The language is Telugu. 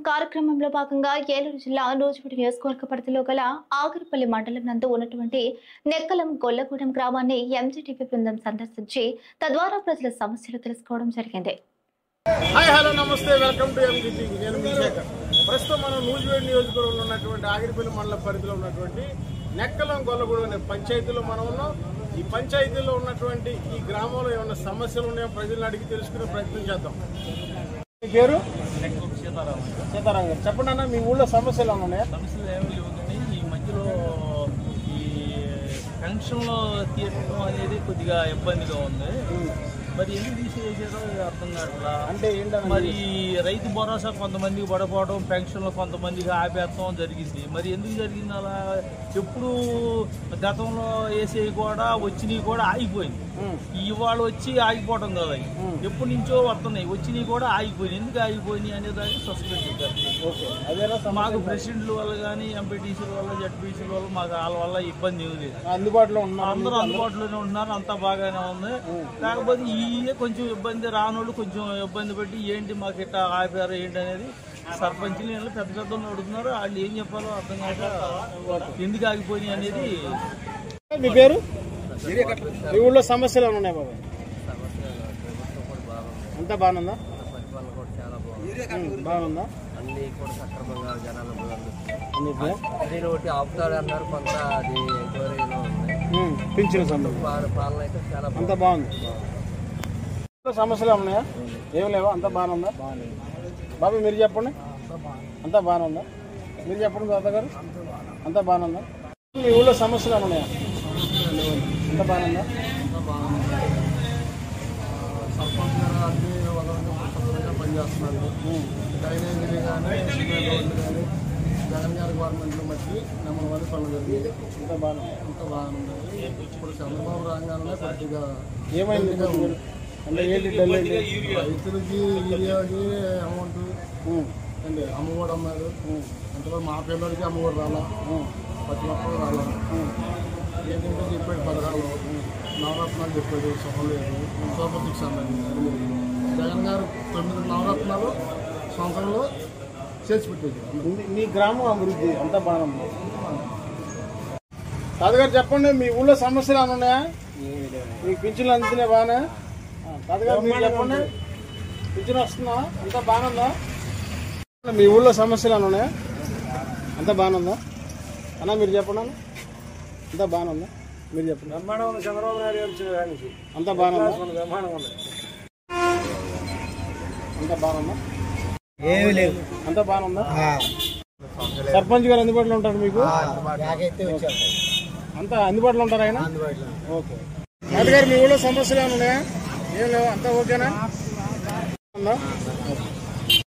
కార్యక్రమంలో భాగంగా ఏలూరు జిల్లా నూజివీడు నియోజకవర్గ పరిధిలో గల ఆగరపల్లి మండలం నందు ఉన్నటువంటి నెక్కలం గొల్లగూడెం గ్రామాన్ని ఎంజీటీవీ బృందం సందర్శించి తద్వారా ప్రజల సమస్యలు తెలుసుకోవడం జరిగింది. హాయ్ హలో నమస్తే, వెల్కమ్ టు ఎంజీటీవీ. నేను మీ శేఖర్. ప్రస్తుతం మనం నూజివీడు నియోజకవర్గంలో ఉన్నటువంటి ఆగిరిపల్లి మండల పరిధిలో ఉన్నటువంటి నెక్కలం గొల్లగూడెం అనే పంచాయతీలో మనం ఉన్నాం. ఈ పంచాయతీలో ఉన్నటువంటి ఈ గ్రామంలో ఏమైనా సమస్యలు ఉన్నాయో ప్రజలను అడిగి తెలుసుకునే ప్రయత్నం చేద్దాం. మీ పేరు? సీతారాం గారు. చెప్పండి అన్న, మీ ఊళ్ళో సమస్యలు ఏమైనా ఉన్నాయా? సమస్యలు ఏమి లేవు కానీ ఈ మధ్యలో ఈ పెన్షన్లో తీయటం అనేది కొద్దిగా ఇబ్బందిగా ఉంది. మరి ఎందుకు తీసేసారో అర్థం కావట్లా. అంటే ఏంటంటే మరి రైతు భరోసా కొంతమందికి పడపోవడం, పెన్షన్లో కొంతమందికి ఆపేస్తాం జరిగింది. మరి ఎందుకు జరిగింది అలా? ఎప్పుడు గతంలో వేసేవి కూడా వచ్చినవి కూడా ఆగిపోయింది. ఇవాళ వచ్చి ఆగిపోవడం కదా, ఎప్పటి నుంచో వస్తున్నాయి, వచ్చినవి కూడా ఆగిపోయినాయి. ఎందుకు ఆగిపోయినాయి అనే దాన్ని సస్పెండ్ చేశారు. మాకు ప్రెసిడెంట్ల వల్ల కానీ, ఎంపీటీసీల వల్ల, జడ్పీసీల వల్ల మాకు వాళ్ళ వల్ల ఇబ్బంది ఏమి లేదు. అందుబాటులో ఉన్నారు, అందరూ అందుబాటులోనే ఉంటున్నారు, అంతా బాగానే ఉంది. కాకపోతే ఇవే కొంచెం ఇబ్బంది, రానోళ్ళు కొంచెం ఇబ్బంది పెట్టి ఏంటి మాకు ఇట్లా ఆపారు ఏంటి అనేది సర్పంచ్లు పెద్ద పెద్దలు అడుగుతున్నారు. వాళ్ళు ఏం చెప్పాలో అర్థం కాక ఎందుకు ఆగిపోయినాయి అనేది. మీ పేరు? మీ ఊళ్ళో సమస్యలు ఏమైనా ఉన్నాయి బాబా? అంతా బాగుందా? బాగుందా? అన్ని కూడా సక్రమంగా జనాలు నేను ఒకటి ఆపుతాడు అన్నారు, కొంత అది ఎంక్వైరీలో ఉంది. పింఛన్ సంబంధం పాలన అయితే చాలా అంతా బాగుంది. సమస్యలు ఉన్నాయా? ఏం లేవా? అంతా బాగుందా? బాబు మీరు చెప్పండి, అంతా బాగుందా? మీరు చెప్పండి తాత గారు, అంతా బాగుందా? మీ ఊళ్ళో సమస్యలు ఉన్నాయా? అంతా బాగుందా? సర్పంచ్ గారు అన్ని వదలంగా పనిచేస్తున్నారు. డ్రైనేజీలు కానీ, సిమెంట్ రోడ్లు కానీ జగన్ గారి గవర్నమెంట్లో మట్టి నెంబర్ 1 పనులు జరిగింది. అంతా బాగుంది. ఇప్పుడు చంద్రబాబు రాగానే కొద్దిగా ఏమైంది అంటే ఏంటి? రైతులకి యూరియాకి అమౌంట్ అండి అమ్మఒడి అన్నారు. అంతలో మా పిల్లలకి అమ్మఒడి రాలా, ప్రతి ఒక్కరు రాలా. ఏంటంటే చెప్పాడు పథకాలు, నవరత్నాలు చెప్పాడు, సొంతం లేదు, సూపర్ సిక్స్ అన్నది. జగన్ గారు 9 నవరత్నాలు సంవత్సరంలో చేసి పెట్టేది. మీ గ్రామం అభివృద్ధి అంతా బాగుంది. తాతగారు చెప్పండి, మీ ఊళ్ళో సమస్యలు ఏమైనా ఉన్నాయా? మీకు పింఛన్లు అందుతున్నాయి బాగానే? తాతగారు మీరు చెప్పండి, పింఛన్ వస్తుందా? అంతా బాగుందా? మీ ఊళ్ళో సమస్యలు ఏమైనా ఉన్నాయా? అంతా బాగుందా అన్న? మీరు చెప్పండి అన్న, అంతా బాగుందా? మీరు చెప్పండి. బ్రహ్మాండం ఉంది. చంద్రబాబు నాయుడు గారు వచ్చిన దాని నుంచి అంతా బాగుందా? బ్రహ్మాండం ఉంది. అంతా బాగుందా? ఏమీ లేదు, అంతా బాగుందా? సర్పంచ్ గారు అందుబాటులో ఉంటారు మీకు? అంతా అందుబాటులో ఉంటారు ఆయన? ఓకే. తాతగారు మీ ఊళ్ళో సమస్యలు ఏమైనా ఉన్నాయా? ఏం లేవు, అంతా ఓకేనా?